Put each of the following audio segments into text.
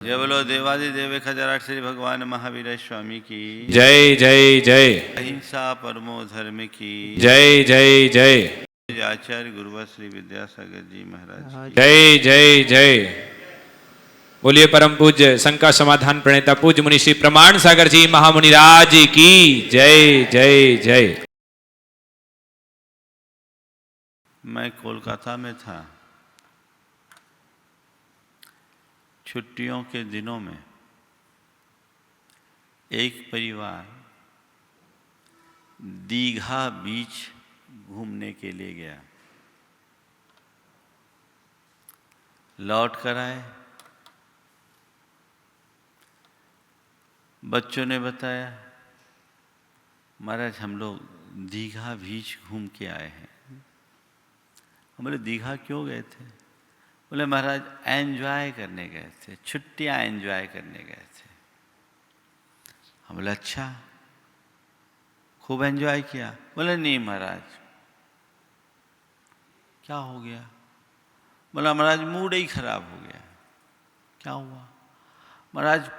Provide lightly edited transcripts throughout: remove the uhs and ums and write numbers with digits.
जय बोलो देवादिदेव खजराट श्री भगवान महावीर स्वामी की जय जय जय। अहिंसा परमो धर्म की जय जय जय। आचार्य गुरुवर श्री विद्यासागर जी महाराज की जय जय जय। बोलिए परम पूज्य शंका समाधान प्रणेता पूज्य मुनि श्री प्रमाण सागर जी महामुनिराज की जय जय जय। मैं कोलकाता में था। छुट्टियों के दिनों में एक परिवार दीघा बीच घूमने के लिए गया। लौट कर आए। बच्चों ने बताया, महाराज हम लोग दीघा बीच घूम के आए हैं। हम बोले दीघा क्यों गए थे? बोले महाराज एंजॉय करने गए थे, छुट्टियां एंजॉय करने गए थे। हम बोले अच्छा, खूब एंजॉय किया? बोले नहीं महाराज। क्या हो गया? बोला महाराज मूड ही खराब हो गया। क्या हुआ? महाराज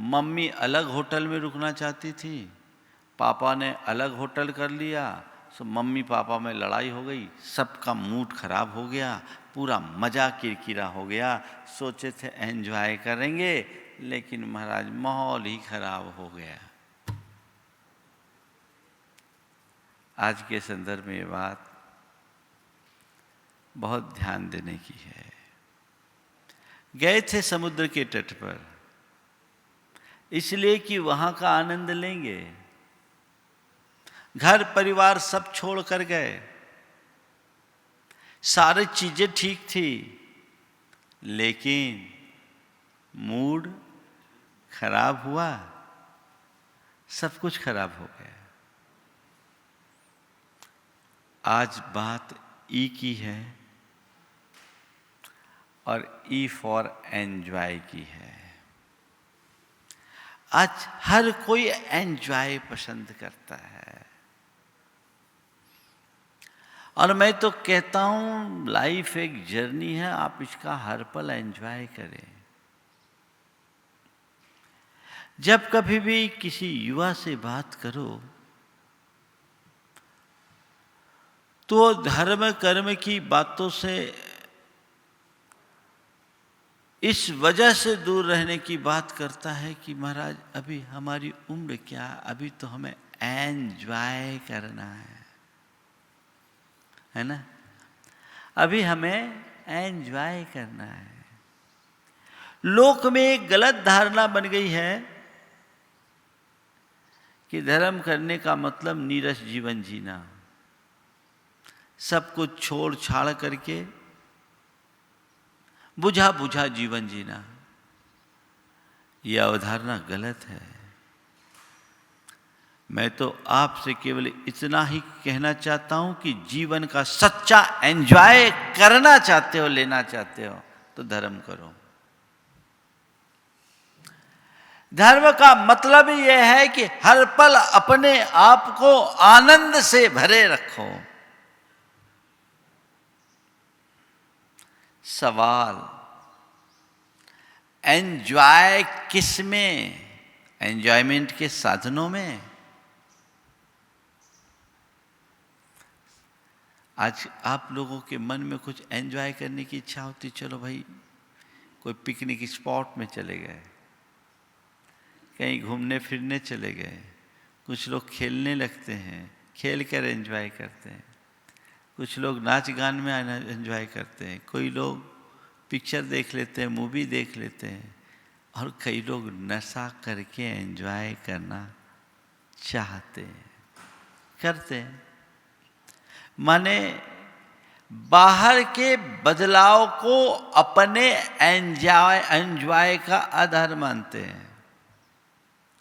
मम्मी अलग होटल में रुकना चाहती थी, पापा ने अलग होटल कर लिया, सो मम्मी पापा में लड़ाई हो गई, सबका मूड खराब हो गया, पूरा मज़ा किरकिरा हो गया। सोचे थे एंजॉय करेंगे, लेकिन महाराज माहौल ही खराब हो गया। आज के संदर्भ में ये बात बहुत ध्यान देने की है। गए थे समुद्र के तट पर इसलिए कि वहां का आनंद लेंगे। घर परिवार सब छोड़ कर गए, सारी चीजें ठीक थी, लेकिन मूड खराब हुआ, सब कुछ खराब हो गया। आज बात ई की है और ई फॉर एंजॉय की है। आज हर कोई एंजॉय पसंद करता है, और मैं तो कहता हूं लाइफ एक जर्नी है, आप इसका हर पल एंजॉय करें। जब कभी भी किसी युवा से बात करो तो धर्म कर्म की बातों से इस वजह से दूर रहने की बात करता है कि महाराज अभी हमारी उम्र क्या, अभी तो हमें एंजॉय करना है ना? अभी हमें एंजॉय करना है। लोक में एक गलत धारणा बन गई है कि धर्म करने का मतलब नीरस जीवन जीना, सब कुछ छोड़ छाड़ करके बुझा बुझा जीवन जीना। यह अवधारणा गलत है। मैं तो आपसे केवल इतना ही कहना चाहता हूं कि जीवन का सच्चा एंजॉय करना चाहते हो, लेना चाहते हो, तो धर्म करो। धर्म का मतलब यह है कि हर पल अपने आप को आनंद से भरे रखो। सवाल एंजॉय किस में? एंजॉयमेंट के साधनों में। आज आप लोगों के मन में कुछ एंजॉय करने की इच्छा होती, चलो भाई कोई पिकनिक स्पॉट में चले गए, कहीं घूमने फिरने चले गए। कुछ लोग खेलने लगते हैं, खेल कर एंजॉय करते हैं। कुछ लोग नाच गान में एंजॉय करते हैं। कोई लोग पिक्चर देख लेते हैं, मूवी देख लेते हैं, और कई लोग नशा करके एंजॉय करना चाहते हैं, करते हैं। माने बाहर के बदलाव को अपने एंजॉय का आधार मानते हैं।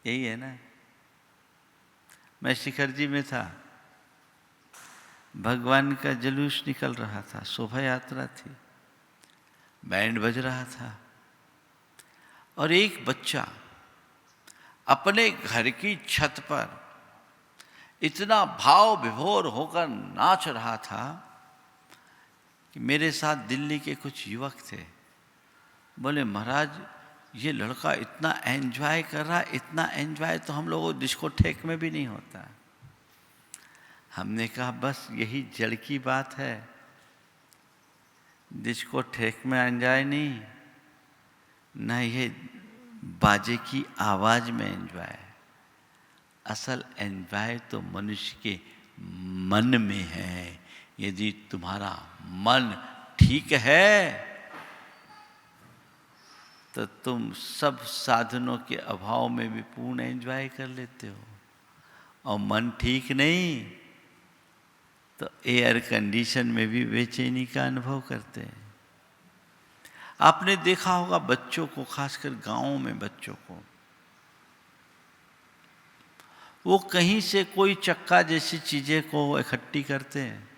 यही है ना? मैं शिखर जी में था, भगवान का जुलूस निकल रहा था, शोभा यात्रा थी, बैंड बज रहा था, और एक बच्चा अपने घर की छत पर इतना भाव विभोर होकर नाच रहा था कि मेरे साथ दिल्ली के कुछ युवक थे। बोले महाराज ये लड़का इतना एंजॉय कर रहा, इतना एंजॉय तो हम लोगों डिस्कोथेक में भी नहीं होता। हमने कहा बस यही जड़ की बात है, डिस्कोथेक में एंजॉय नहीं, न ये बाजे की आवाज में एंजॉय। असल एंजॉय तो मनुष्य के मन में है। यदि तुम्हारा मन ठीक है तो तुम सब साधनों के अभाव में भी पूर्ण एंजॉय कर लेते हो, और मन ठीक नहीं तो एयर कंडीशन में भी बेचैनी का अनुभव करते हैं। आपने देखा होगा बच्चों को, खासकर गांवों में बच्चों को, वो कहीं से कोई चक्का जैसी चीजें को इकट्ठी करते हैं,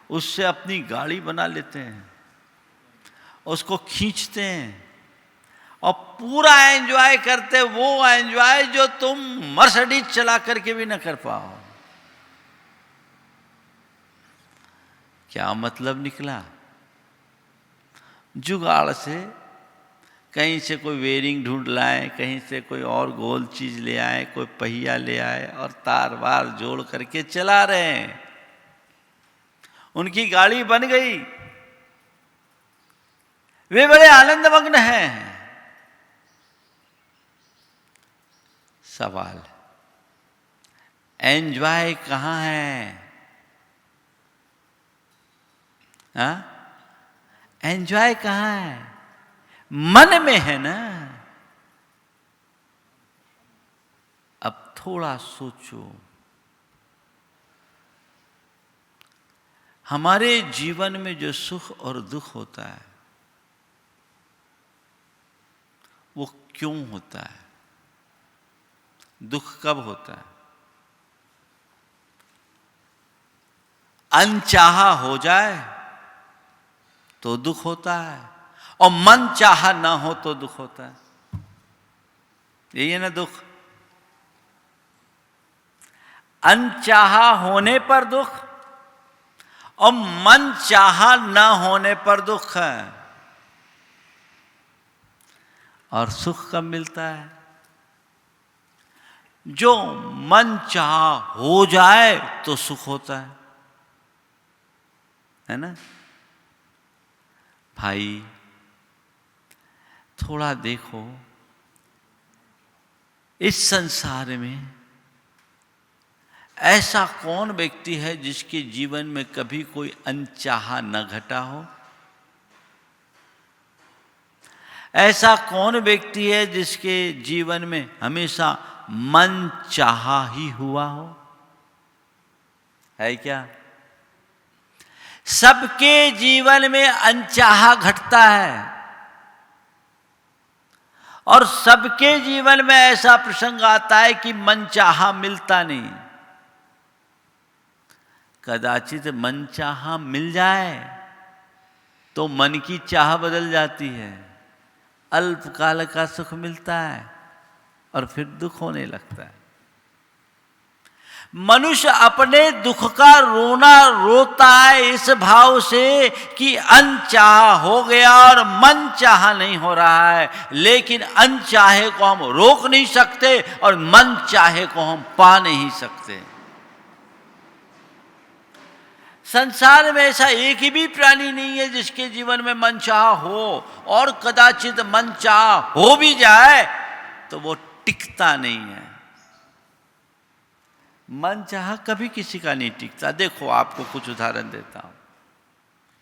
उससे अपनी गाड़ी बना लेते हैं, उसको खींचते हैं और पूरा एंजॉय करते। वो एंजॉय जो तुम मर्सिडीज चला करके भी न कर पाओ। क्या मतलब निकला? जुगाड़ से कहीं से कोई वेयरिंग ढूंढ लाए, कहीं से कोई और गोल चीज ले आए, कोई पहिया ले आए और तार वार जोड़ करके चला रहे हैं। उनकी गाड़ी बन गई, वे बड़े आनंदमग्न हैं। सवाल, एंजॉय कहां है? हाँ, एंजॉय कहां है? मन में है ना। अब थोड़ा सोचो, हमारे जीवन में जो सुख और दुख होता है वो क्यों होता है? दुख कब होता है? अनचाहा हो जाए तो दुख होता है, और मन चाहा ना हो तो दुख होता है। यही है ना दुख। अनचाहा होने पर दुख और मन चाहा ना होने पर दुख है। और सुख कब मिलता है? जो मन चाह हो जाए तो सुख होता है ना। भाई थोड़ा देखो, इस संसार में ऐसा कौन व्यक्ति है जिसके जीवन में कभी कोई अनचाहा न घटा हो? ऐसा कौन व्यक्ति है जिसके जीवन में हमेशा मन चाहा ही हुआ हो? है क्या? सबके जीवन में अनचाहा घटता है, और सबके जीवन में ऐसा प्रसंग आता है कि मनचाहा मिलता नहीं। कदाचित मनचाहा मिल जाए तो मन की चाह बदल जाती है, अल्पकाल का सुख मिलता है और फिर दुख होने लगता है। मनुष्य अपने दुख का रोना रोता है इस भाव से कि अनचाहा हो गया और मन चाहा नहीं हो रहा है। लेकिन अनचाहे को हम रोक नहीं सकते और मन चाहे को हम पा नहीं सकते। संसार में ऐसा एक ही भी प्राणी नहीं है जिसके जीवन में मन चाहा हो, और कदाचित मन चाहा हो भी जाए तो वो टिकता नहीं है। मन चाहा कभी किसी का नहीं टिकता। देखो आपको कुछ उदाहरण देता हूं।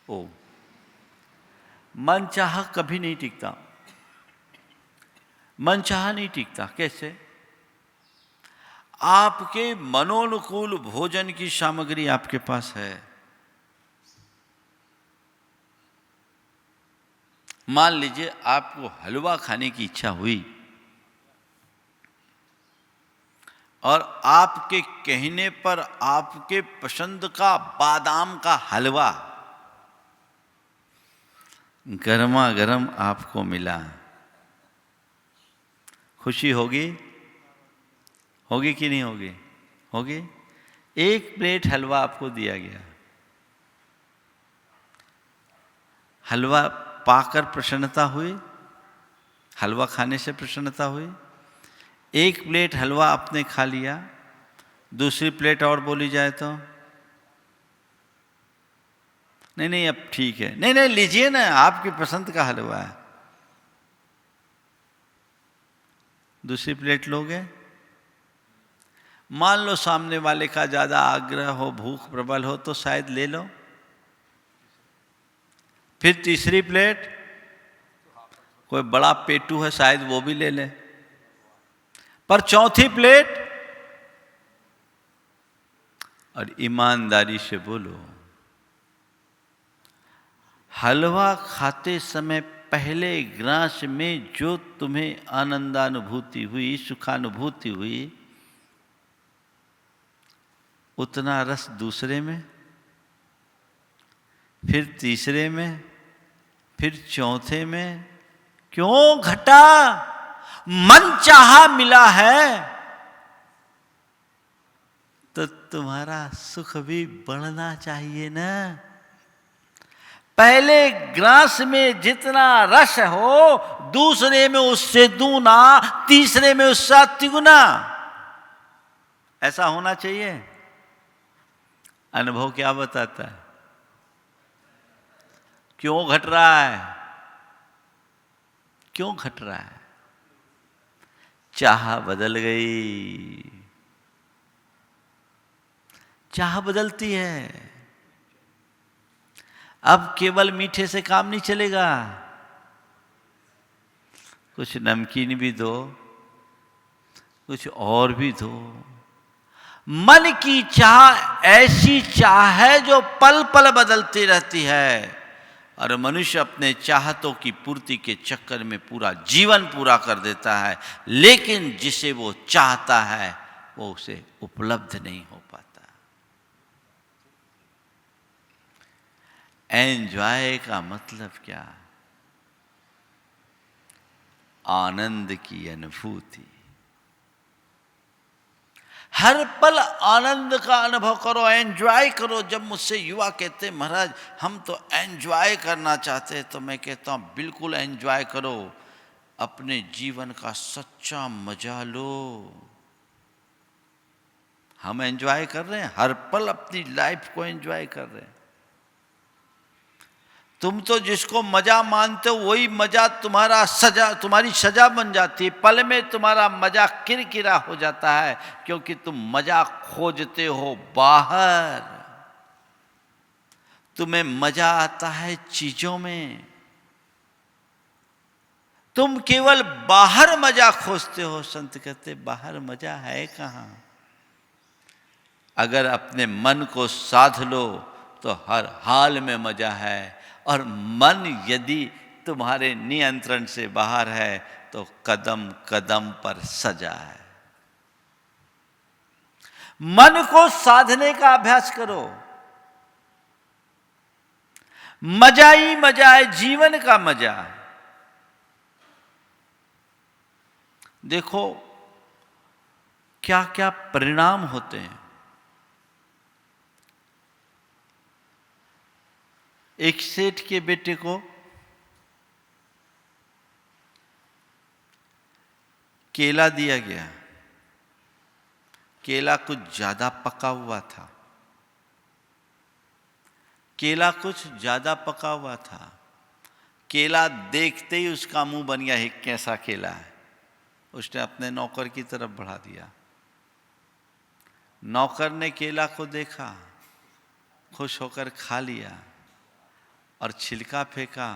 ओ, मन चाहा कभी नहीं टिकता। मन चाहा नहीं टिकता। कैसे? आपके मनोनुकूल भोजन की सामग्री आपके पास है। मान लीजिए आपको हलवा खाने की इच्छा हुई और आपके कहने पर आपके पसंद का बादाम का हलवा गर्मा गर्म आपको मिला। खुशी होगी? होगी कि नहीं होगी? होगी। एक प्लेट हलवा आपको दिया गया, हलवा पाकर प्रसन्नता हुई? हलवा खाने से प्रसन्नता हुई? एक प्लेट हलवा आपने खा लिया, दूसरी प्लेट और बोली जाए तो नहीं नहीं अब ठीक है, नहीं नहीं लीजिए ना, आपकी पसंद का हलवा है, दूसरी प्लेट लोगे? मान लो सामने वाले का ज्यादा आग्रह हो, भूख प्रबल हो तो शायद ले लो। फिर तीसरी प्लेट, कोई बड़ा पेटू है शायद वो भी ले ले। पर चौथी प्लेट, और ईमानदारी से बोलो, हलवा खाते समय पहले ग्रास में जो तुम्हें आनंदानुभूति हुई, सुखानुभूति हुई, उतना रस दूसरे में, फिर तीसरे में, फिर चौथे में क्यों घटा? मन चाहा मिला है तो तुम्हारा सुख भी बढ़ना चाहिए ना। पहले ग्रास में जितना रस हो, दूसरे में उससे दूना, तीसरे में उससे तिगुना, ऐसा होना चाहिए। अनुभव क्या बताता है? क्यों घट रहा है? क्यों घट रहा है? चाह बदल गई। चाह बदलती है। अब केवल मीठे से काम नहीं चलेगा, कुछ नमकीन भी दो, कुछ और भी दो। मन की चाह ऐसी चाह है जो पल पल बदलती रहती है, और मनुष्य अपने चाहतों की पूर्ति के चक्कर में पूरा जीवन पूरा कर देता है, लेकिन जिसे वो चाहता है वो उसे उपलब्ध नहीं हो पाता। एंजॉय का मतलब क्या? आनंद की अनुभूति। हर पल आनंद का अनुभव करो, एंजॉय करो। जब मुझसे युवा कहते महाराज हम तो एंजॉय करना चाहते हैं, तो मैं कहता हूं बिल्कुल एंजॉय करो, अपने जीवन का सच्चा मजा लो। हम एंजॉय कर रहे हैं, हर पल अपनी लाइफ को एंजॉय कर रहे हैं। तुम तो जिसको मजा मानते हो वही मजा तुम्हारा सजा, तुम्हारी सजा बन जाती है। पल में तुम्हारा मजा किरकिरा हो जाता है, क्योंकि तुम मजा खोजते हो बाहर। तुम्हें मजा आता है चीजों में, तुम केवल बाहर मजा खोजते हो। संत कहते बाहर मजा है कहां? अगर अपने मन को साध लो तो हर हाल में मजा है, और मन यदि तुम्हारे नियंत्रण से बाहर है तो कदम कदम पर सजा है। मन को साधने का अभ्यास करो। मजा ही मजा है, जीवन का मजा। देखो क्या क्या परिणाम होते हैं। एक सेठ के बेटे को केला दिया गया। केला कुछ ज्यादा पका हुआ था। केला कुछ ज्यादा पका हुआ था। केला देखते ही उसका मुंह बन गया, है कैसा केला है। उसने अपने नौकर की तरफ बढ़ा दिया। नौकर ने केला को देखा, खुश होकर खा लिया और छिलका फेंका।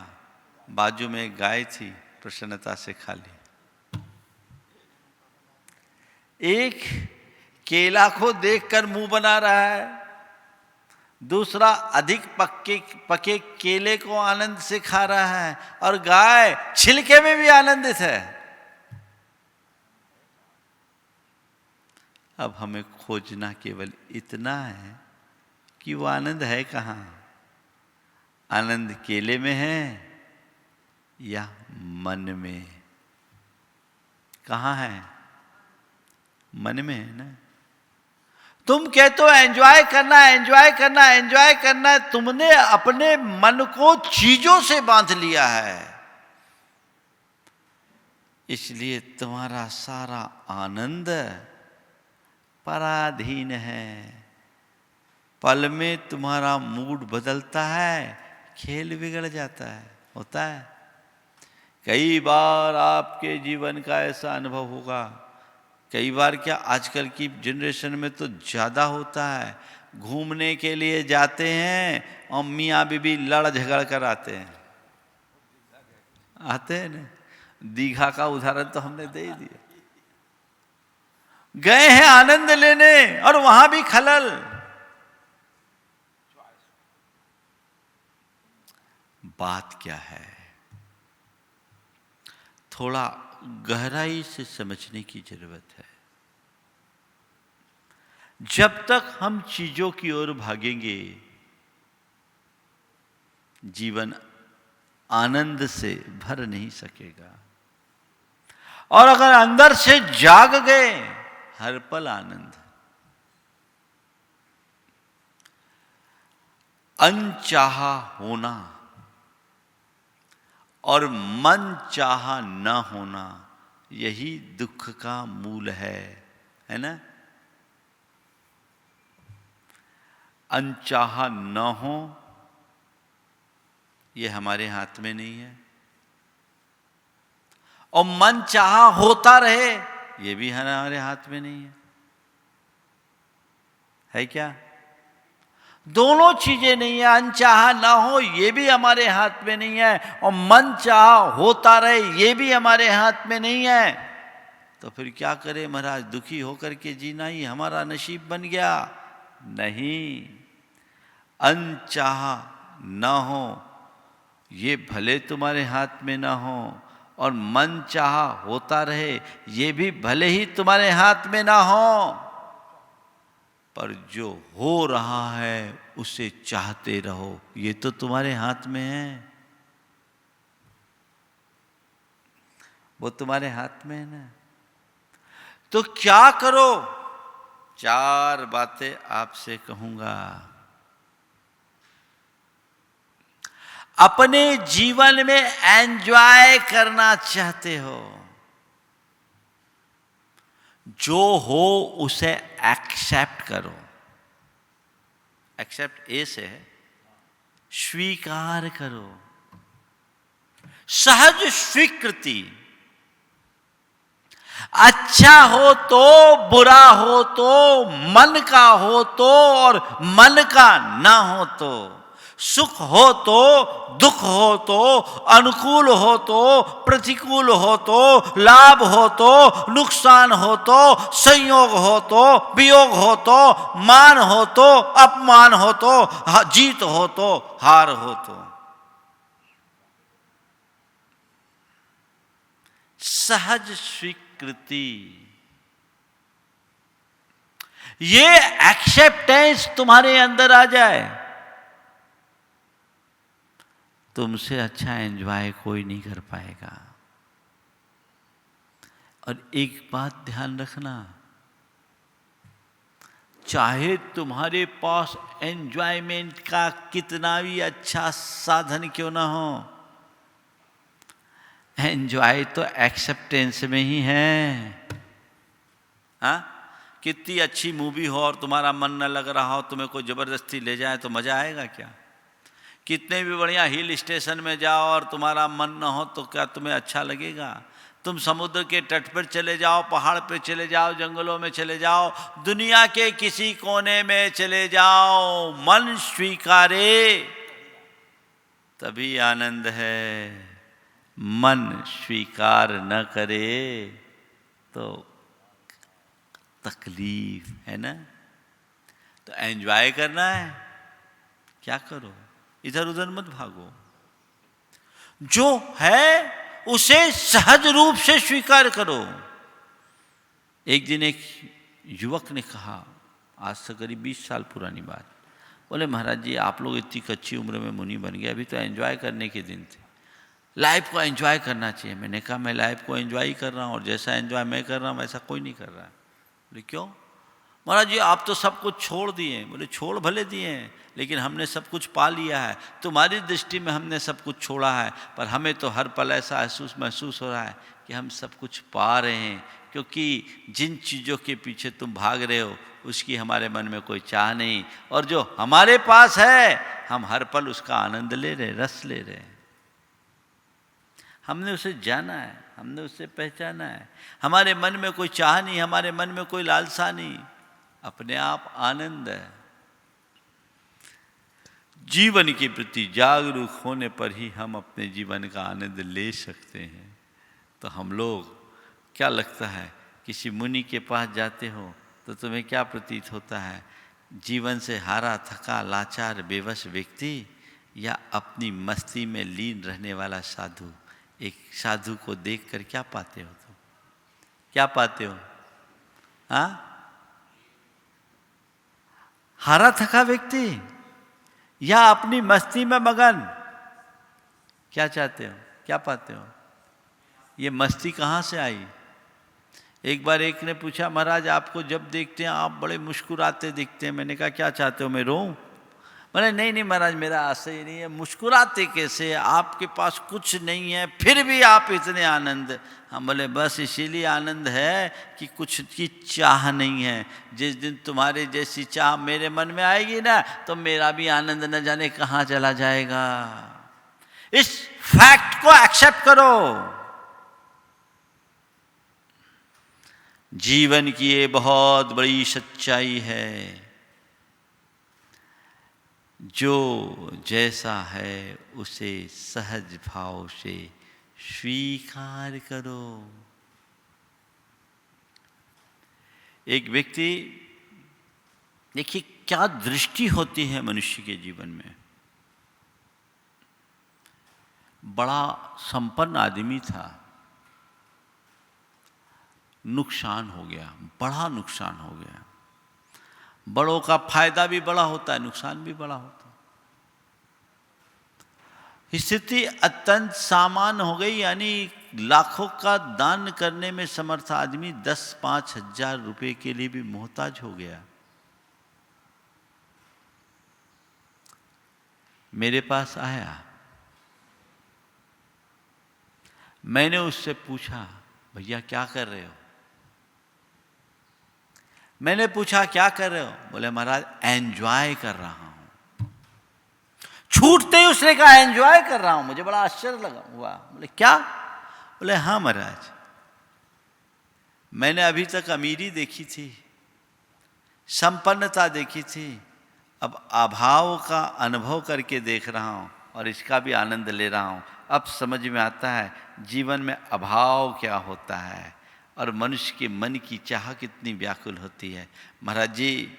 बाजू में एक गाय थी, प्रसन्नता से खा ली। एक केला को देखकर मुंह बना रहा है, दूसरा अधिक पके केले को आनंद से खा रहा है, और गाय छिलके में भी आनंदित है। अब हमें खोजना केवल इतना है कि वो आनंद है कहां? आनंद केले में है या मन में? कहां है? मन में है ना। तुम कहते हो एंजॉय करना, एंजॉय करना, एंजॉय करना। तुमने अपने मन को चीजों से बांध लिया है। इसलिए तुम्हारा सारा आनंद पराधीन है। पल में तुम्हारा मूड बदलता है, खेल बिगड़ जाता है, होता है। कई बार आपके जीवन का ऐसा अनुभव होगा, कई बार क्या आजकल की जनरेशन में तो ज़्यादा होता है, घूमने के लिए जाते हैं और मियाँ बीबी लड़ झगड़ कर आते हैं ना। दीघा का उदाहरण तो हमने दे ही दिया। गए हैं आनंद लेने और वहां भी खलल। बात क्या है, थोड़ा गहराई से समझने की जरूरत है। जब तक हम चीजों की ओर भागेंगे, जीवन आनंद से भर नहीं सकेगा। और अगर अंदर से जाग गए, हर पल आनंद। अनचाहा होना और मन चाहा न होना, यही दुख का मूल है ना। अनचाहा न हो, ये हमारे हाथ में नहीं है, और मन चाहा होता रहे, ये भी हमारे हाथ में नहीं है क्या? दोनों चीजें नहीं है। अनचाहा ना हो ये भी हमारे हाथ में नहीं है, और मन चाहा होता रहे ये भी हमारे हाथ में नहीं है। तो फिर क्या करें महाराज? दुखी होकर के जीना ही हमारा नसीब बन गया? नहीं, अनचाहा ना हो ये भले तुम्हारे हाथ में ना हो, और मन चाहा होता रहे ये भी भले ही तुम्हारे हाथ में ना हो, पर जो हो रहा है उसे चाहते रहो, ये तो तुम्हारे हाथ में है। वो तुम्हारे हाथ में है ना। तो क्या करो? 4 बातें आपसे कहूंगा। अपने जीवन में एंजॉय करना चाहते हो, जो हो उसे एक्सेप्ट करो। एक्सेप्ट ए से है स्वीकार करो, सहज स्वीकृति। अच्छा हो तो, बुरा हो तो, मन का हो तो और मन का ना हो तो, सुख हो तो, दुख हो तो, अनुकूल हो तो, प्रतिकूल हो तो, लाभ हो तो, नुकसान हो तो, संयोग हो तो, वियोग हो तो, मान हो तो, अपमान हो तो, जीत हो तो, हार हो तो, सहज स्वीकृति। ये एक्सेप्टेंस तुम्हारे अंदर आ जाए, तुमसे अच्छा एंजॉय कोई नहीं कर पाएगा। और एक बात ध्यान रखना, चाहे तुम्हारे पास एंजॉयमेंट का कितना भी अच्छा साधन क्यों ना हो, एंजॉय तो एक्सेप्टेंस में ही है। हाँ, कितनी अच्छी मूवी हो और तुम्हारा मन न लग रहा हो, तुम्हें कोई जबरदस्ती ले जाए तो मजा आएगा क्या? कितने भी बढ़िया हिल स्टेशन में जाओ और तुम्हारा मन न हो तो क्या तुम्हें अच्छा लगेगा? तुम समुद्र के तट पर चले जाओ, पहाड़ पर चले जाओ, जंगलों में चले जाओ, दुनिया के किसी कोने में चले जाओ, मन स्वीकारे तभी आनंद है। मन स्वीकार न करे तो तकलीफ है ना। तो एंजॉय करना है, क्या करो? इधर उधर मत भागो, जो है उसे सहज रूप से स्वीकार करो। एक दिन एक युवक ने कहा, आज से करीब 20 साल पुरानी बात, बोले महाराज जी आप लोग इतनी कच्ची उम्र में मुनि बन गए, अभी तो एंजॉय करने के दिन थे, लाइफ को एंजॉय करना चाहिए। मैंने कहा मैं लाइफ को एंजॉय ही कर रहा हूँ, और जैसा एंजॉय मैं कर रहा हूँ वैसा कोई नहीं कर रहा है। बोले क्यों? महाराज जी आप तो सब कुछ छोड़ दिए। बोले छोड़ भले दिए हैं, लेकिन हमने सब कुछ पा लिया है। तुम्हारी दृष्टि में हमने सब कुछ छोड़ा है, पर हमें तो हर पल ऐसा महसूस हो रहा है कि हम सब कुछ पा रहे हैं, क्योंकि जिन चीज़ों के पीछे तुम भाग रहे हो उसकी हमारे मन में कोई चाह नहीं, और जो हमारे पास है हम हर पल उसका आनंद ले रहे, रस ले रहे हैं। हमने उसे जाना है, हमने उसे पहचाना है। हमारे मन में कोई चाह नहीं, हमारे मन में कोई लालसा नहीं, अपने आप आनंद है। जीवन के प्रति जागरूक होने पर ही हम अपने जीवन का आनंद ले सकते हैं। तो हम लोग, क्या लगता है, किसी मुनि के पास जाते हो तो तुम्हें क्या प्रतीत होता है? जीवन से हारा थका लाचार बेबस व्यक्ति, या अपनी मस्ती में लीन रहने वाला साधु? एक साधु को देखकर क्या पाते हो तुम? क्या पाते हो? हाँ, हारा थका व्यक्ति या अपनी मस्ती में मगन? क्या चाहते हो, क्या पाते हो? ये मस्ती कहाँ से आई? एक बार एक ने पूछा, महाराज आपको जब देखते हैं आप बड़े मुस्कुराते दिखते हैं। मैंने कहा क्या चाहते हो, मैं रोऊं? मैंने नहीं महाराज, मेरा आशय नहीं है। मुस्कुराते कैसे? आपके पास कुछ नहीं है फिर भी आप इतने आनंद। हम बोले बस इसीलिए आनंद है कि कुछ की चाह नहीं है। जिस दिन तुम्हारे जैसी चाह मेरे मन में आएगी ना, तो मेरा भी आनंद न जाने कहाँ चला जाएगा। इस फैक्ट को एक्सेप्ट करो। जीवन की ये बहुत बड़ी सच्चाई है। जो जैसा है उसे सहज भाव से स्वीकार करो। एक व्यक्ति, देखिए क्या दृष्टि होती है मनुष्य के जीवन में। बड़ा संपन्न आदमी था, नुकसान हो गया, बड़ा नुकसान हो गया। बड़ों का फायदा भी बड़ा होता है, नुकसान भी बड़ा होता है। स्थिति अत्यंत सामान्य हो गई, यानी लाखों का दान करने में समर्थ आदमी 10-5 हजार रुपए के लिए भी मोहताज हो गया। मेरे पास आया, मैंने उससे पूछा, भैया क्या कर रहे हो? मैंने पूछा क्या कर रहे हो? बोले महाराज एंजॉय कर रहा हूं। छूटते ही उसने कहा एंजॉय कर रहा हूं। मुझे बड़ा आश्चर्य लगा हुआ। बोले क्या? बोले हाँ महाराज, मैंने अभी तक अमीरी देखी थी, संपन्नता देखी थी, अब अभाव का अनुभव करके देख रहा हूं और इसका भी आनंद ले रहा हूं। अब समझ में आता है जीवन में अभाव क्या होता है और मनुष्य के मन की चाह कितनी व्याकुल होती है। महाराज जी,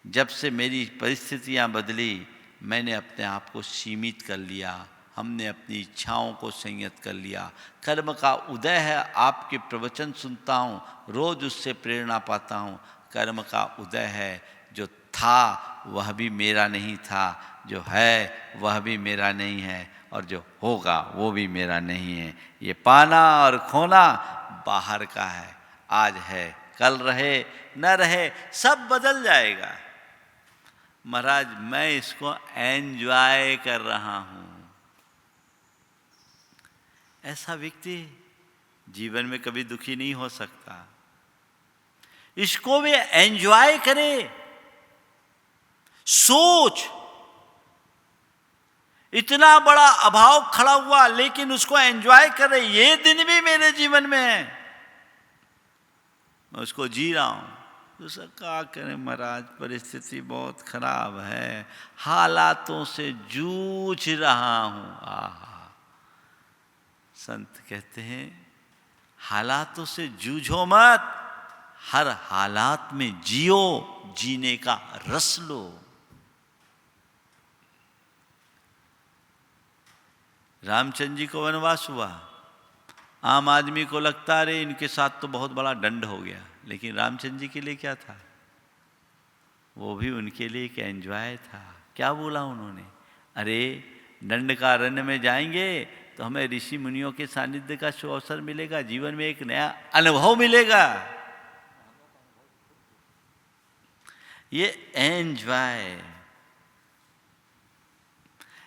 जब से मेरी परिस्थितियां बदली, मैंने अपने आप को सीमित कर लिया, हमने अपनी इच्छाओं को संयत कर लिया। कर्म का उदय है, आपके प्रवचन सुनता हूँ, रोज उससे प्रेरणा पाता हूँ। कर्म का उदय है, जो था वह भी मेरा नहीं था, जो है वह भी मेरा नहीं है, और जो होगा वो भी मेरा नहीं है। ये पाना और खोना बाहर का है, आज है कल रहे न रहे सब बदल जाएगा। महाराज मैं इसको एंजॉय कर रहा हूं। ऐसा व्यक्ति जीवन में कभी दुखी नहीं हो सकता। इसको वे एंजॉय करे। सोच, इतना बड़ा अभाव खड़ा हुआ लेकिन उसको एंजॉय करे। ये दिन भी मेरे जीवन में है, मैं उसको जी रहा हूं। दूसरा क्या करें महाराज, परिस्थिति बहुत खराब है, हालातों से जूझ रहा हूं। आहा, संत कहते हैं हालातों से जूझो मत, हर हालात में जियो, जीने का रस लो। रामचंद्र जी को वनवास हुआ, आम आदमी को लगता है इनके साथ तो बहुत बड़ा दंड हो गया, लेकिन रामचंद्र जी के लिए क्या था? वो भी उनके लिए एक एंजॉय था। क्या बोला उन्होंने? अरे दंड का अरण्य में जाएंगे तो हमें ऋषि मुनियों के सानिध्य का अवसर मिलेगा, जीवन में एक नया अनुभव मिलेगा। ये एंजॉय,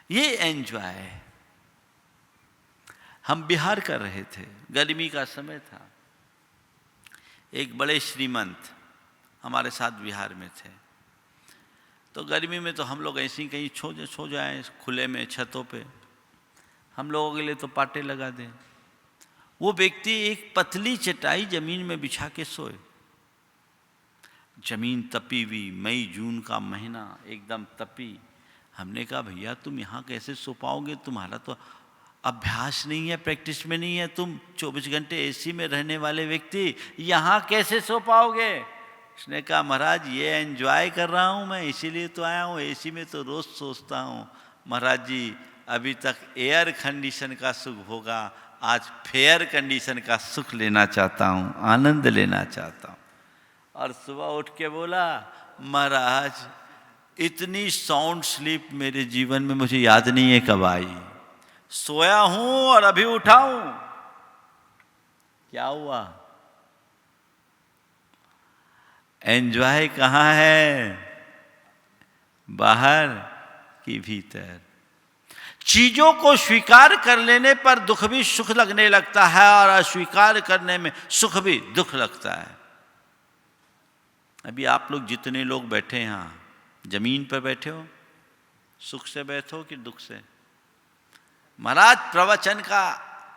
ये एंजॉय। हम बिहार कर रहे थे, गर्मी का समय था। एक बड़े श्रीमंत हमारे साथ बिहार में थे। तो गर्मी में तो हम लोग ऐसे ही कहीं सो जाएं खुले में छतों पे, हम लोगों के लिए तो पाटे लगा दें। वो व्यक्ति एक पतली चटाई जमीन में बिछा के सोए। जमीन तपी हुई, मई जून का महीना एकदम तपी। हमने कहा भैया तुम यहाँ कैसे सो पाओगे, तुम्हारा तो अभ्यास नहीं है, प्रैक्टिस में नहीं है, तुम 24 घंटे एसी में रहने वाले व्यक्ति यहाँ कैसे सो पाओगे। उसने कहा महाराज ये एंजॉय कर रहा हूँ मैं, इसीलिए तो आया हूँ, एसी में तो रोज सोचता हूँ। महाराज जी अभी तक एयर कंडीशन का सुख होगा, आज फेयर कंडीशन का सुख लेना चाहता हूँ, आनंद लेना चाहता हूँ। और सुबह उठ के बोला महाराज इतनी साउंड स्लीप मेरे जीवन में मुझे याद नहीं है कब आई, सोया हूं और अभी उठा हूं। क्या हुआ? एंजॉय कहाँ है, बाहर कि भीतर? चीजों को स्वीकार कर लेने पर दुख भी सुख लगने लगता है और अस्वीकार करने में सुख भी दुख लगता है। अभी आप लोग जितने लोग बैठे हैं यहाँ, जमीन पर बैठे हो, सुख से बैठो कि दुख से? महाराज प्रवचन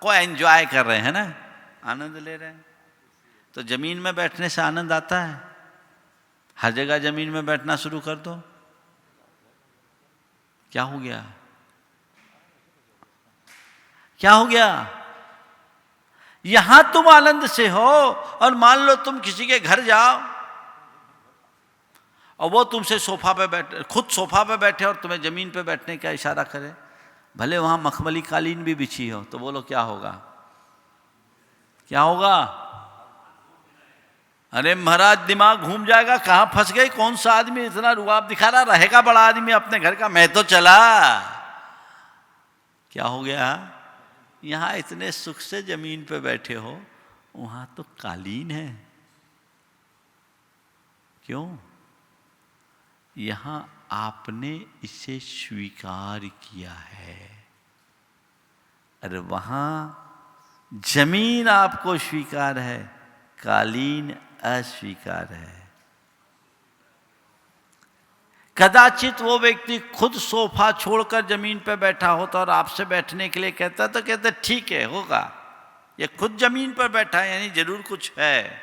को एंजॉय कर रहे हैं ना, आनंद ले रहे हैं। तो जमीन में बैठने से आनंद आता है? हर जगह जमीन में बैठना शुरू कर दो। क्या हो गया? क्या हो गया? यहां तुम आनंद से हो और मान लो तुम किसी के घर जाओ और वो तुमसे सोफा पे बैठे, खुद सोफा पे बैठे और तुम्हें जमीन पे बैठने का इशारा करे, भले वहां मखमली कालीन भी बिछी हो, तो बोलो क्या होगा? क्या होगा? अरे महाराज दिमाग घूम जाएगा, कहां फंस गए, कौन सा आदमी इतना रुआब दिखा रहा, रहेगा बड़ा आदमी अपने घर का, मैं तो चला। क्या हो गया? यहां इतने सुख से जमीन पे बैठे हो, वहां तो कालीन है। क्यों? यहां आपने इसे स्वीकार किया है, अरे वहां जमीन आपको स्वीकार है, कालीन अस्वीकार है। कदाचित वो व्यक्ति खुद सोफा छोड़कर जमीन पर बैठा होता और आपसे बैठने के लिए कहता तो कहते ठीक है होगा, ये खुद जमीन पर बैठा है यानी जरूर कुछ है,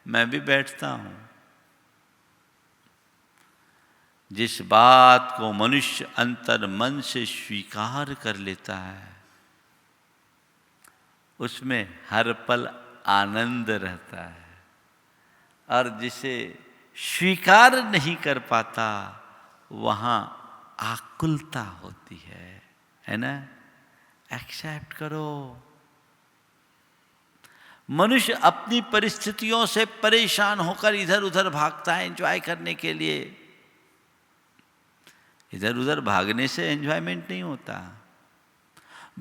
मैं भी बैठता हूं। जिस बात को मनुष्य अंतर मन से स्वीकार कर लेता है उसमें हर पल आनंद रहता है, और जिसे स्वीकार नहीं कर पाता वहां आकुलता होती है ना? एक्सेप्ट करो। मनुष्य अपनी परिस्थितियों से परेशान होकर इधर उधर भागता है एंजॉय करने के लिए। इधर उधर भागने से एंजॉयमेंट नहीं होता।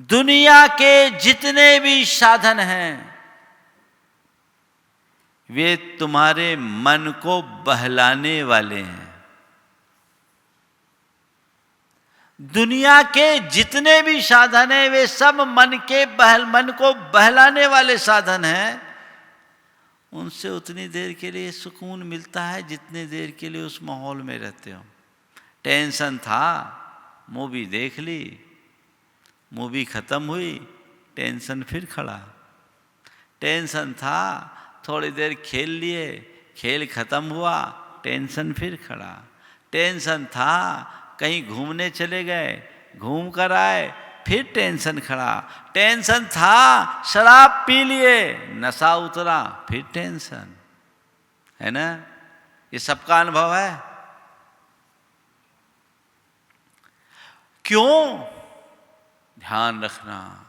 दुनिया के जितने भी साधन हैं वे तुम्हारे मन को बहलाने वाले हैं। दुनिया के जितने भी साधन हैं वे सब मन को बहलाने वाले साधन हैं। उनसे उतनी देर के लिए सुकून मिलता है जितने देर के लिए उस माहौल में रहते हो। टेंशन था, मूवी देख ली, मूवी खत्म हुई, टेंशन फिर खड़ा। टेंशन था, थोड़ी देर खेल लिए, खेल खत्म हुआ, टेंशन फिर खड़ा। टेंशन था, कहीं घूमने चले गए, घूम कर आए, फिर टेंशन खड़ा। टेंशन था, शराब पी लिए, नशा उतरा, फिर टेंशन। है ना? ये सबका अनुभव है। क्यों? ध्यान रखना,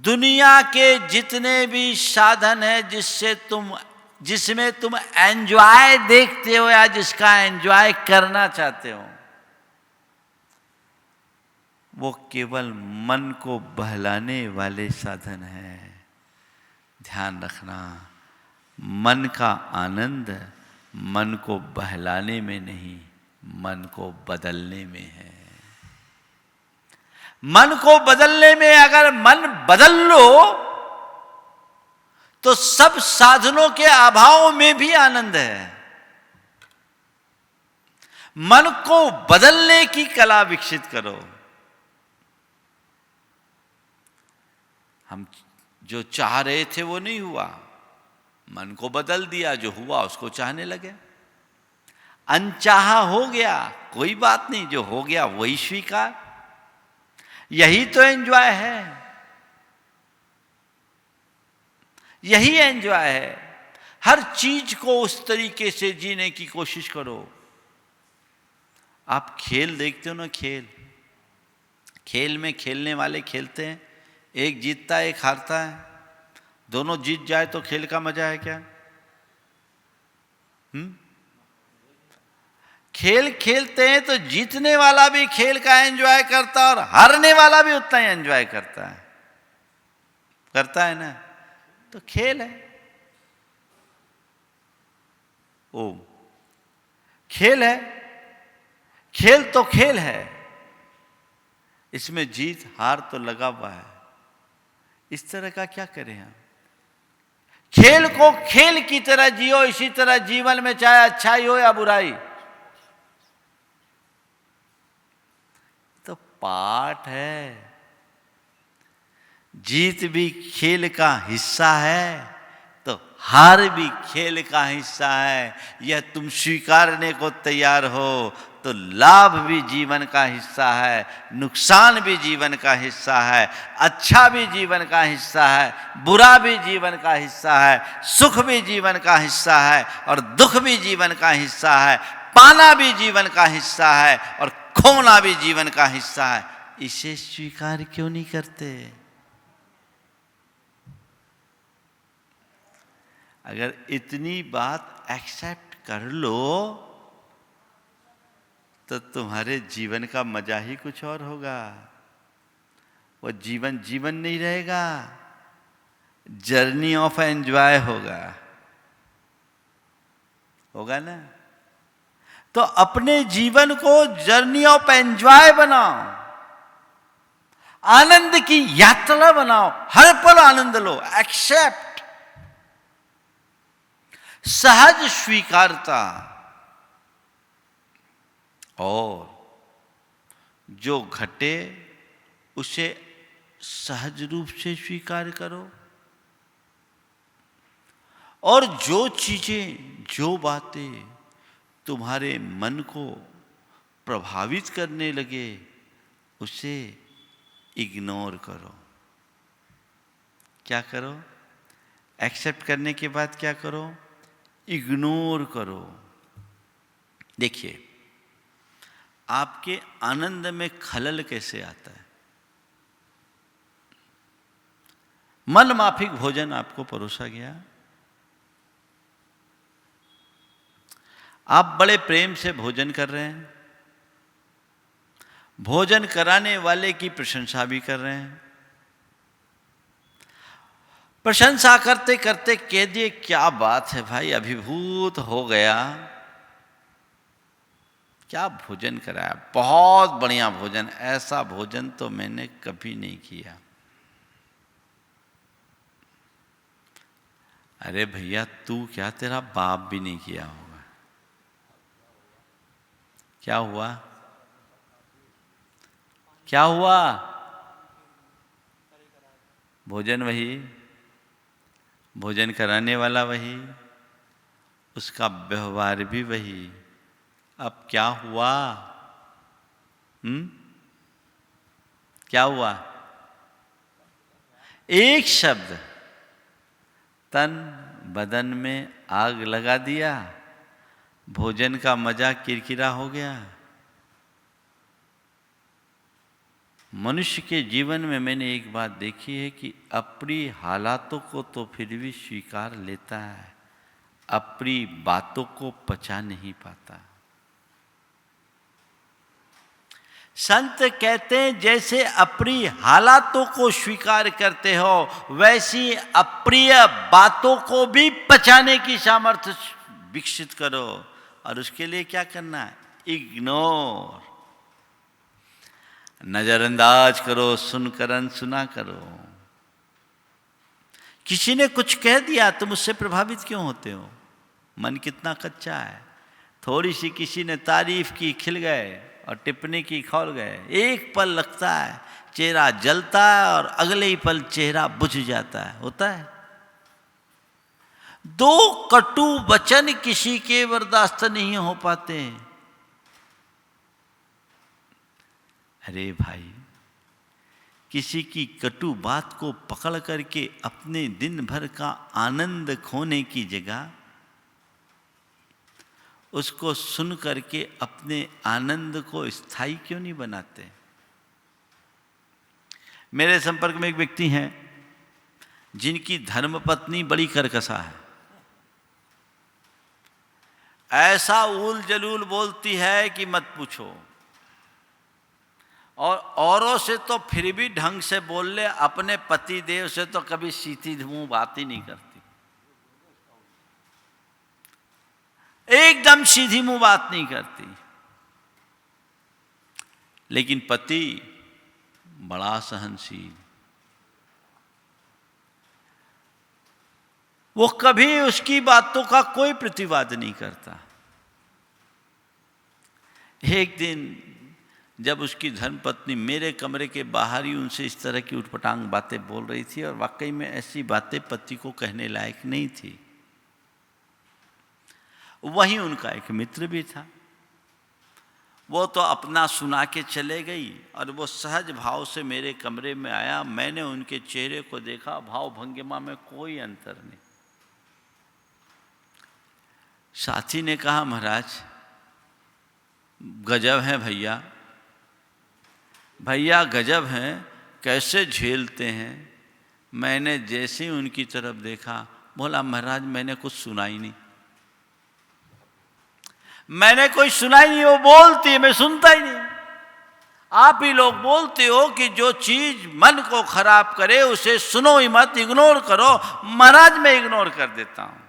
दुनिया के जितने भी साधन है जिसमें तुम एंजॉय देखते हो या जिसका एंजॉय करना चाहते हो, वो केवल मन को बहलाने वाले साधन है। ध्यान रखना, मन का आनंद मन को बहलाने में नहीं, मन को बदलने में है। मन को बदलने में अगर मन बदल लो तो सब साधनों के अभाव में भी आनंद है। मन को बदलने की कला विकसित करो। हम जो चाह रहे थे वो नहीं हुआ, मन को बदल दिया, जो हुआ उसको चाहने लगे। अनचाहा हो गया, कोई बात नहीं, जो हो गया वही स्वीकार। यही तो एंजॉय है, यही एंजॉय है। हर चीज को उस तरीके से जीने की कोशिश करो। आप खेल देखते हो ना, खेल में खेलने वाले खेलते हैं, एक जीतता है एक हारता है, दोनों जीत जाए तो खेल का मजा है क्या? खेल खेलते हैं तो जीतने वाला भी खेल का एंजॉय करता है और हारने वाला भी उतना ही एंजॉय करता है ना। तो खेल है, ओ खेल है, खेल तो खेल है, इसमें जीत हार तो लगा हुआ है। इस तरह का क्या करें हम? खेल को खेल की तरह जियो। इसी तरह जीवन में चाहे अच्छाई हो या बुराई, तो पाठ है। जीत भी खेल का हिस्सा है तो हार भी खेल का हिस्सा है। यह तुम स्वीकारने को तैयार हो तो लाभ भी जीवन का हिस्सा है, नुकसान भी जीवन का हिस्सा है, अच्छा भी जीवन का हिस्सा है, बुरा भी जीवन का हिस्सा है, सुख भी जीवन का हिस्सा है और दुख भी जीवन का हिस्सा है, पाना भी जीवन का हिस्सा है और खोना भी जीवन का हिस्सा है। इसे स्वीकार क्यों नहीं करते? अगर इतनी बात एक्सेप्ट कर लो तो तुम्हारे जीवन का मजा ही कुछ और होगा। वो जीवन जीवन नहीं रहेगा, जर्नी ऑफ एंजॉय होगा ना। तो अपने जीवन को जर्नी ऑफ एंजॉय बनाओ, आनंद की यात्रा बनाओ, हर पल आनंद लो। एक्सेप्ट, सहज स्वीकारता, और जो घटे उसे सहज रूप से स्वीकार करो। और जो चीजें, जो बातें तुम्हारे मन को प्रभावित करने लगे उसे इग्नोर करो। क्या करो? एक्सेप्ट करने के बाद क्या करो? इग्नोर करो। देखिए, आपके आनंद में खलल कैसे आता है? मन माफिक भोजन आपको परोसा गया, आप बड़े प्रेम से भोजन कर रहे हैं, भोजन कराने वाले की प्रशंसा भी कर रहे हैं। प्रशंसा करते करते कह दिए, क्या बात है भाई, अभिभूत हो गया, क्या भोजन कराया, बहुत बढ़िया भोजन, ऐसा भोजन तो मैंने कभी नहीं किया। अरे भैया, तू क्या, तेरा बाप भी नहीं किया होगा। क्या हुआ? क्या हुआ? भोजन वही, भोजन कराने वाला वही, उसका व्यवहार भी वही। अब क्या हुआ? क्या हुआ? एक शब्द तन बदन में आग लगा दिया, भोजन का मजा किरकिरा हो गया। मनुष्य के जीवन में मैंने एक बात देखी है कि अपनी हालातों को तो फिर भी स्वीकार लेता है, अपनी बातों को पचा नहीं पाता। संत कहते हैं, जैसे अपनी हालातों को स्वीकार करते हो वैसी अप्रिय बातों को भी पचाने की सामर्थ्य विकसित करो। और उसके लिए क्या करना है? इग्नोर। नजरअंदाज करो, सुनकर अनसुना करो। किसी ने कुछ कह दिया तुम उससे प्रभावित क्यों होते हो? मन कितना कच्चा है। थोड़ी सी किसी ने तारीफ की, खिल गए, और टिप्पणी की, खौल गए। एक पल लगता है, चेहरा जलता है, और अगले ही पल चेहरा बुझ जाता है। होता है। दो कटु वचन किसी के बर्दाश्त नहीं हो पाते। अरे भाई, किसी की कटु बात को पकड़ करके अपने दिन भर का आनंद खोने की जगह उसको सुन करके अपने आनंद को स्थायी क्यों नहीं बनाते? मेरे संपर्क में एक व्यक्ति हैं जिनकी धर्मपत्नी बड़ी करकसा है। ऐसा उल जलूल बोलती है कि मत पूछो। और औरों से तो फिर भी ढंग से बोल ले, अपने पति देव से तो कभी सीधी मुंह बात ही नहीं करती। एकदम सीधी मुंह बात नहीं करती। लेकिन पति बड़ा सहनशील। वो कभी उसकी बातों का कोई प्रतिवाद नहीं करता। एक दिन जब उसकी धर्मपत्नी मेरे कमरे के बाहर ही उनसे इस तरह की उटपटांग बातें बोल रही थी, और वाकई में ऐसी बातें पति को कहने लायक नहीं थी। वहीं उनका एक मित्र भी था। वो तो अपना सुना के चले गई, और वो सहज भाव से मेरे कमरे में आया। मैंने उनके चेहरे को देखा, भाव भंगिमा में कोई अंतर नहीं। साथी ने कहा, महाराज गजब है भैया, भैया गजब हैं, कैसे झेलते हैं। मैंने जैसे ही उनकी तरफ देखा, बोला महाराज मैंने कुछ सुना ही नहीं, मैंने कोई सुना ही नहीं। वो बोलती है, मैं सुनता ही नहीं। आप ही लोग बोलते हो कि जो चीज मन को खराब करे उसे सुनो ही मत, इग्नोर करो। महाराज मैं इग्नोर कर देता हूं,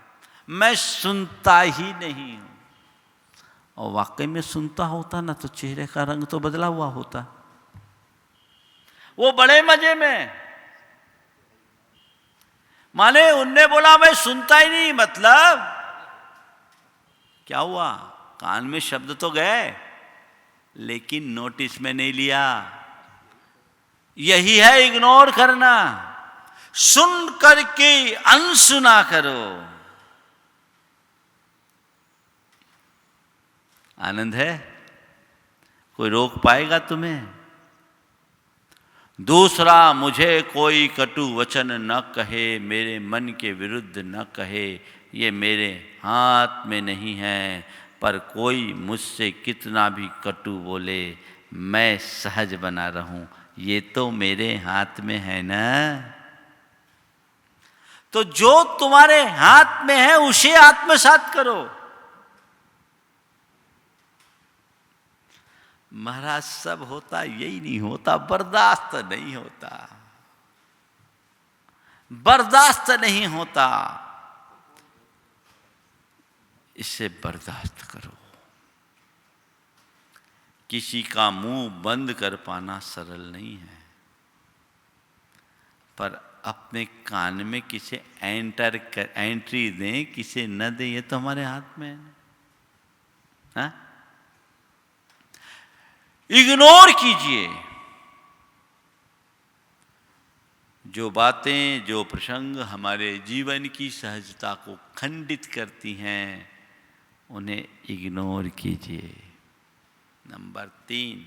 मैं सुनता ही नहीं हूं। और वाकई में सुनता होता ना तो चेहरे का रंग तो बदला हुआ होता। वो बड़े मजे में, माने उनने बोला मैं सुनता ही नहीं, मतलब क्या हुआ? कान में शब्द तो गए, लेकिन नोटिस में नहीं लिया। यही है इग्नोर करना। सुन करके अनसुना करो। आनंद है? कोई रोक पाएगा तुम्हें? दूसरा, मुझे कोई कटु वचन न कहे, मेरे मन के विरुद्ध न कहे, ये मेरे हाथ में नहीं है। पर कोई मुझसे कितना भी कटु बोले, मैं सहज बना रहूं, ये तो मेरे हाथ में है ना। तो जो तुम्हारे हाथ में है उसे आत्मसात करो। महाराज सब होता, यही नहीं होता, बर्दाश्त नहीं होता, बर्दाश्त नहीं होता। इसे बर्दाश्त करो। किसी का मुंह बंद कर पाना सरल नहीं है, पर अपने कान में किसे एंट्री दें, किसे न दें, ये तो हमारे हाथ में है। हाँ? इग्नोर कीजिए। जो बातें, जो प्रसंग हमारे जीवन की सहजता को खंडित करती हैं, उन्हें इग्नोर कीजिए। नंबर 3,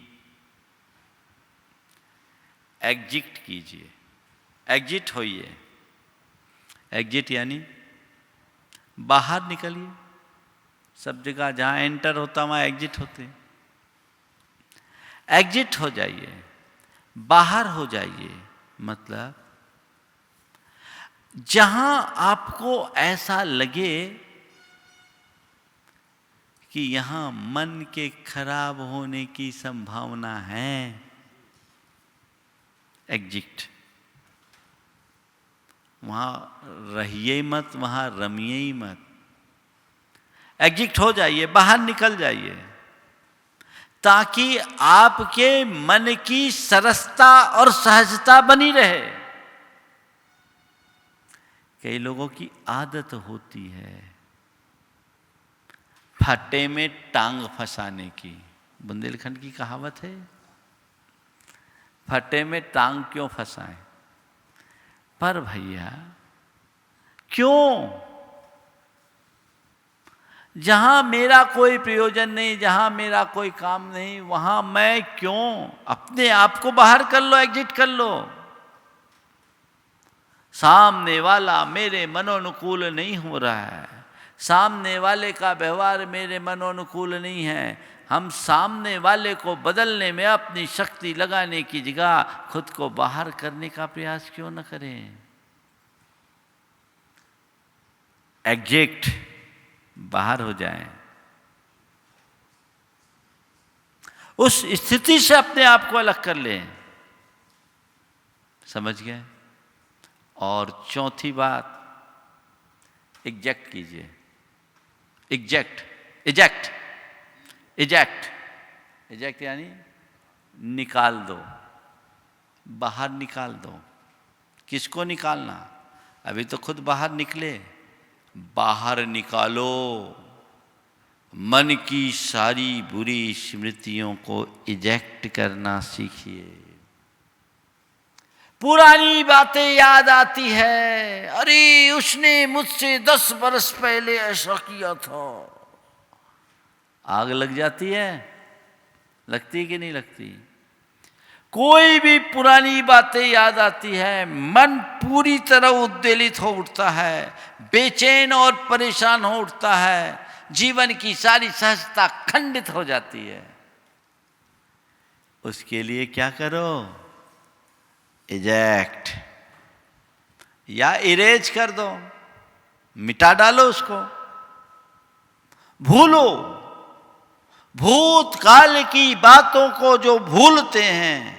एग्जिट कीजिए। एग्जिट होइए। एग्जिट यानी बाहर निकलिए। सब जगह जहां एंटर होता वहां एग्जिट होते हैं। एग्जिट हो जाइए, बाहर हो जाइए। मतलब जहां आपको ऐसा लगे कि यहां मन के खराब होने की संभावना है, एग्जिट। वहां रहिए मत, वहां रमिए ही मत। एग्जिट हो जाइए, बाहर निकल जाइए। ताकि आपके मन की सरसता और सहजता बनी रहे। कई लोगों की आदत होती है फट्टे में टांग फंसाने की। बुंदेलखंड की कहावत है, फट्टे में टांग क्यों फंसाएं। पर भैया क्यों? जहां मेरा कोई प्रयोजन नहीं, जहां मेरा कोई काम नहीं, वहां मैं क्यों? अपने आप को बाहर कर लो, एग्जिट कर लो। सामने वाला मेरे मनोनुकूल नहीं हो रहा है, सामने वाले का व्यवहार मेरे मनोनुकूल नहीं है। हम सामने वाले को बदलने में अपनी शक्ति लगाने की जगह खुद को बाहर करने का प्रयास क्यों न करें। एग्जिट, बाहर हो जाएं, उस स्थिति से अपने आप को अलग कर लें। समझ गए? और चौथी बात, एग्जेक्ट कीजिए। एग्जेक्ट, इजेक्ट, इजेक्ट, इजेक्ट यानी निकाल दो, बाहर निकाल दो। किसको निकालना? अभी तो खुद बाहर निकले। बाहर निकालो मन की सारी बुरी स्मृतियों को इजेक्ट करना सीखिए। पुरानी बातें याद आती है, अरे उसने मुझसे 10 बरस पहले ऐसा किया था। आग लग जाती है, लगती कि नहीं लगती? कोई भी पुरानी बातें याद आती है, मन पूरी तरह उद्वेलित हो उठता है, बेचैन और परेशान हो उठता है, जीवन की सारी सहजता खंडित हो जाती है। उसके लिए क्या करो? इजेक्ट या इरेज कर दो, मिटा डालो उसको, भूलो। भूतकाल की बातों को जो भूलते हैं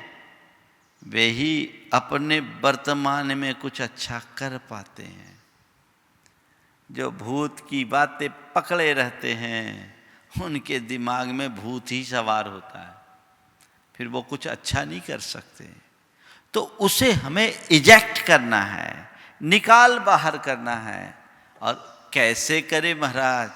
वे ही अपने वर्तमान में कुछ अच्छा कर पाते हैं। जो भूत की बातें पकड़े रहते हैं उनके दिमाग में भूत ही सवार होता है, फिर वो कुछ अच्छा नहीं कर सकते। तो उसे हमें इजेक्ट करना है, निकाल बाहर करना है। और कैसे करें महाराज?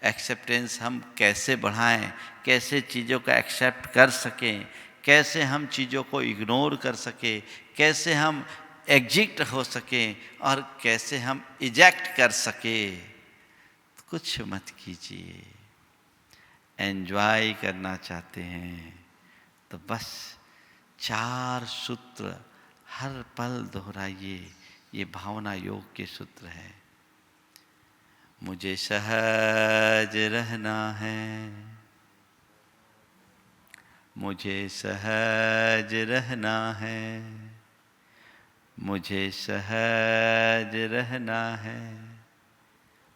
एक्सेप्टेंस हम कैसे बढ़ाएं, कैसे चीज़ों का एक्सेप्ट कर सकें, कैसे हम चीज़ों को इग्नोर कर सकें, कैसे हम एग्जिट हो सकें और कैसे हम इजेक्ट कर सकें। कुछ मत कीजिए। एंजॉय करना चाहते हैं तो बस 4 सूत्र हर पल दोहराइए। ये भावना योग के सूत्र है। मुझे सहज रहना है, मुझे सहज रहना है, मुझे सहज रहना है,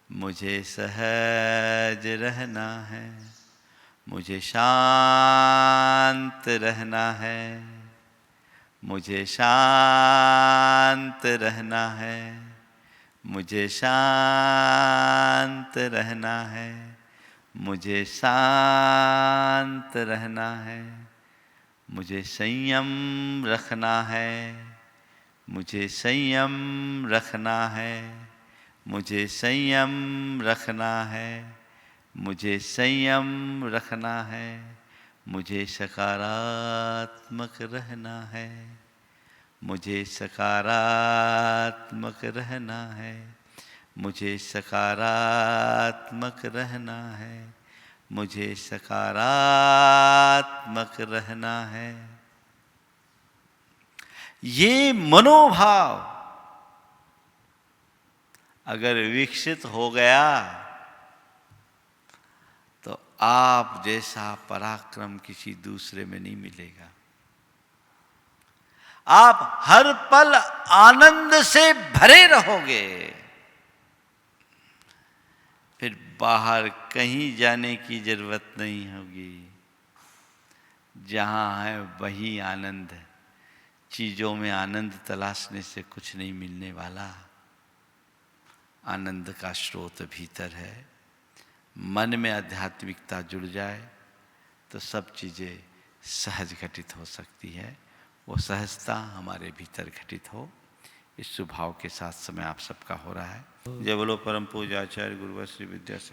मुझे सहज रहना है, मुझे शांत रहना है, मुझे शांत रहना है, मुझे शांत रहना है, मुझे शांत रहना है, मुझे संयम रखना है, मुझे संयम रखना है, मुझे संयम रखना है, मुझे संयम रखना है, मुझे सकारात्मक रहना है, मुझे सकारात्मक रहना है, मुझे सकारात्मक रहना है, मुझे सकारात्मक रहना है। ये मनोभाव अगर विकसित हो गया तो आप जैसा पराक्रम किसी दूसरे में नहीं मिलेगा। आप हर पल आनंद से भरे रहोगे। फिर बाहर कहीं जाने की जरूरत नहीं होगी। जहां है वही आनंद है। चीजों में आनंद तलाशने से कुछ नहीं मिलने वाला। आनंद का स्रोत भीतर है। मन में आध्यात्मिकता जुड़ जाए तो सब चीज़ें सहज घटित हो सकती है। वो सहजता हमारे भीतर घटित हो, इस स्वभाव के साथ समय आप सबका हो रहा है। जय बोलो परम पूज्य आचार्य गुरुवर श्री विद्यासागर